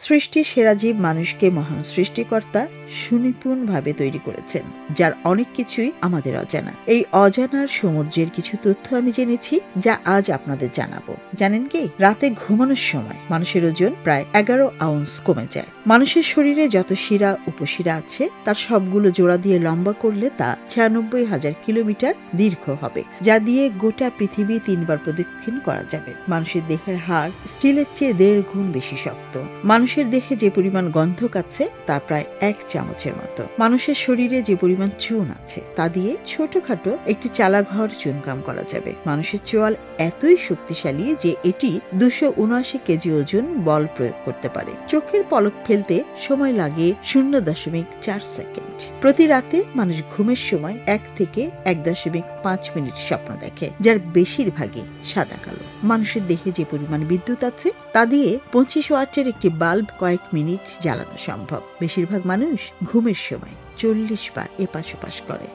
সৃষ্টির সেরা জীব মানুষকে মহান সৃষ্টিকর্তা সুনিপুণভাবে তৈরি করেছেন, যার অনেক কিছুই আমাদের অজানা। এই অজানার সমুদ্রের কিছু তথ্য আমি জেনেছি, যা আজ আপনাদের জানাবো। জানেন কি, রাতে ঘুমানোর সময় মানুষের ওজন প্রায় 11 আউন্স কমে যায়। মানুষের শরীরে যত শিরা উপশিরা আছে তার সবগুলো জোড়া দিয়ে লম্বা করলে তা 96,000 কিলোমিটার দীর্ঘ হবে, যা দিয়ে গোটা পৃথিবী 3 বার প্রদক্ষিণ করা যাবে। মানুষের দেহের হাড় স্টিলের চেয়ে 1.5 গুণ বেশি শক্ত। মানুষের দেহে যে পরিমাণ গন্ধক আছে তা প্রায় 1 চামচের মতো। মানুষের শরীরে যে পরিমাণ চুন আছে তা দিয়ে ছোটখাটো একটি চালাঘর চুনকাম করা যাবে। মানুষের চোয়াল এতই শক্তিশালী যে এটি 279 কেজি ওজন বল প্রয়োগ করতে পারে। চোখের পলক ফেলতে সময় লাগে 0.4 সেকেন্ড। প্রতি রাতে মানুষ ঘুমের সময় 1 থেকে 1.5 মিনিট স্বপ্ন দেখে, যার বেশিরভাগই সাদা কালো। মানুষের দেহে যে পরিমাণ বিদ্যুৎ আছে তা দিয়ে 25 ওয়াটের একটি বাল্ব কয়েক মিনিট জ্বালানো সম্ভব। বেশিরভাগ মানুষ ঘুমের সময় 40 বার এপাশ ওপাশ করে।